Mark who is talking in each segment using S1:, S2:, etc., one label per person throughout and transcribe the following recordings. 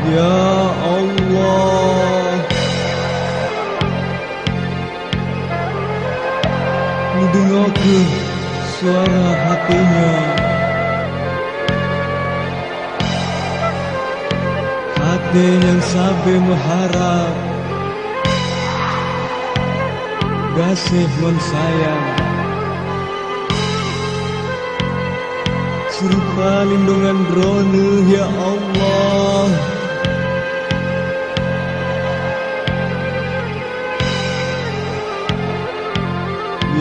S1: Ya Allah, mendengarkan suara hatinya, hati yang sampai mengharap kasih mensayang, serupa lindungan drone. Ya Allah,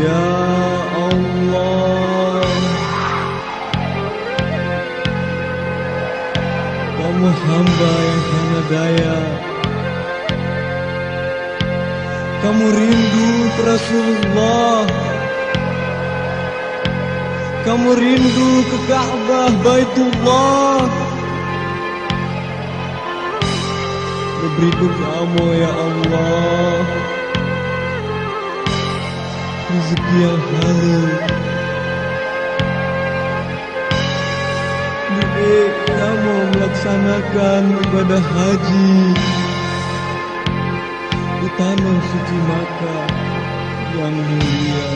S1: ya Allah, kamu hamba yang hanya daya. Kamu rindu ke Rasulullah, kamu rindu ke Ka'bah Baitullah. Berikan kamu ya Allah rezeki yang halal, beri kamu melaksanakan ibadah haji di tanah suci Makkah yang mulia.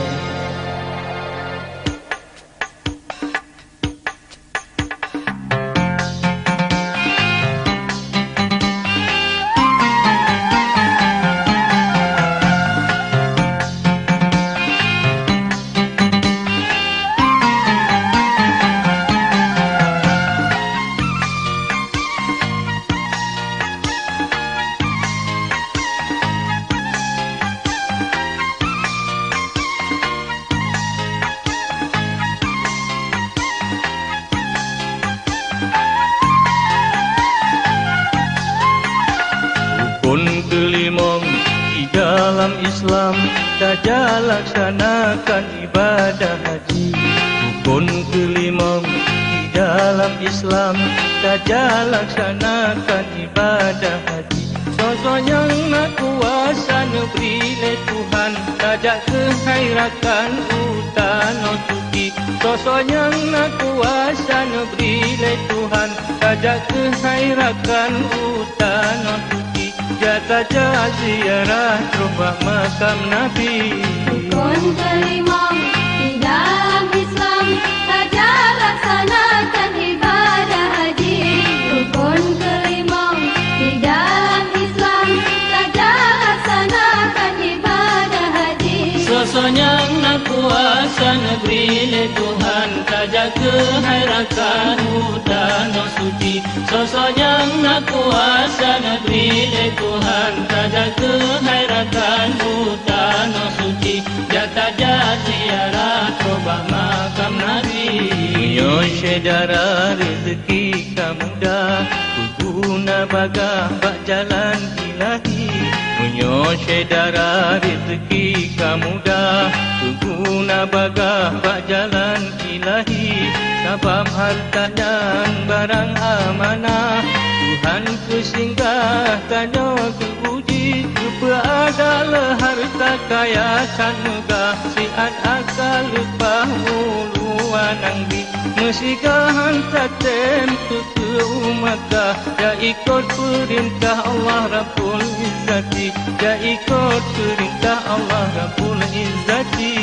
S2: Rukun kelima di dalam Islam, saja laksanakan ibadah haji. Rukun kelima di dalam Islam, saja laksanakan ibadah haji. Sosok yang nak kuasa negeri Tuhan, tajak kehairatkan utano suci. Sosok yang nak kuasa negeri Tuhan, tajak kehairatkan utano suci. Jatah ziarah rumah makam Nabi.
S3: Rukun kelima di dalam Islam, saja laksanakan ibadah haji. Rukun kelima di dalam Islam, saja laksanakan ibadah haji.
S2: Sosok yang nak kuasa negeri Tuhan, tajak kehairatkan utano suci. Sosok yang nak kuasa negeri Tuhan, tajak kehairatkan utano suci. Jatah ziarah robah makam Nabi. Yo syedara rezeki kamudah, berguna bagah bak jalan ilahi. Punyo syedara rezeki kamudah, berguna bagah bak jalan ilahi. Sabab harta dan barang amanah, Tuhan kesinggahkannya kepuji. Rupa adalah harta kaya kan megah, siat akal lupa muluan anggi. Mesikah hantar tempu ke Makkah, ya ikut perintah Allah Rabbul Izzati, ya ikut perintah Allah Rabbul Izzati.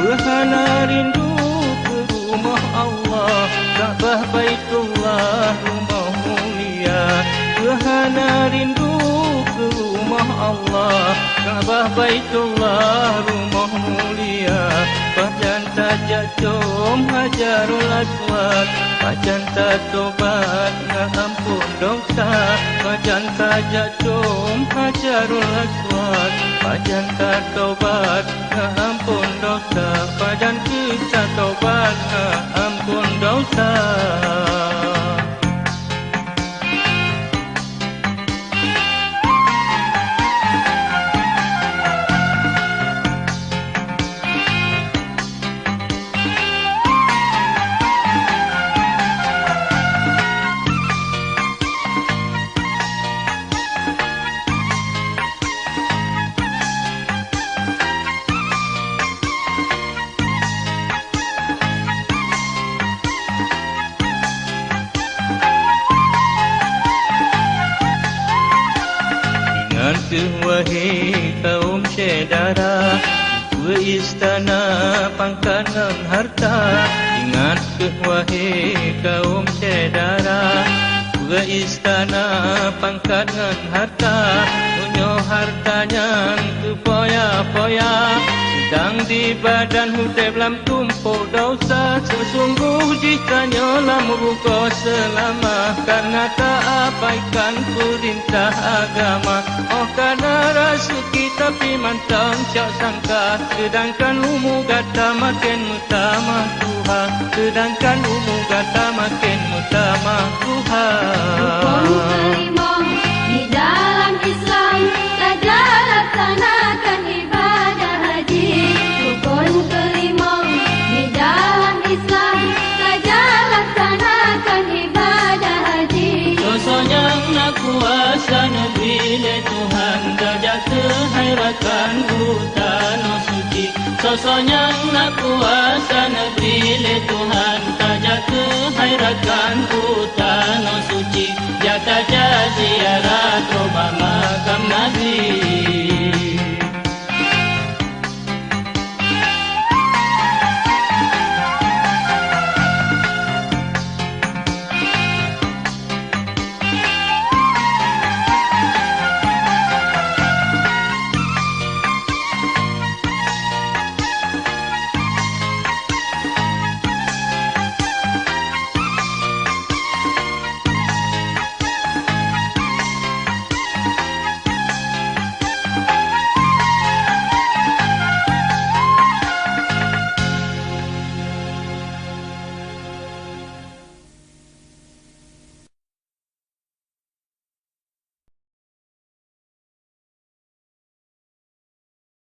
S2: Berhana rindu ke rumah Allah, Ka'bah Baitullah rumah mulia. Berhana rindu ke rumah Allah, Ka'bah Baitullah rumah mulia. Bahkan tajak jom haji Hajarul Aswad. Bacan tak tobat ngampun dosa, bacan tak cum Hajarul Aswad. Bacan tak tobat ngampun dosa, bacan kita tobat ngampun dosa. Wahai kaum saudara, dua istana pangkat dan harta. Ingat ke wahai kaum saudara, dua istana pangkat dan harta. Punya hartanya tu poya-poya, sedang di badan hutep lam tumpuk dosa. Sesungguh jikanya lam ruko selama, karena tak abaikan perintah agama. Oh karena rasuki tapi mantang syak sangka, sedangkan umum kata makin utama Tuhan, sedangkan umum kata makin utama Tuhan.
S3: Rukun kelima di dalam Islam, saja laksanakan ibadah haji. Rukun kelima di dalam Islam, saja laksanakan ibadah haji.
S2: Sosoknya nak kuasa negeri le Tuhan, gajah kehairatan hutan suci. Sosoknya nak kuasa negeri le Tuhan, gajah kehairatan hutan suci. Jata ziarah roba makam Nabi.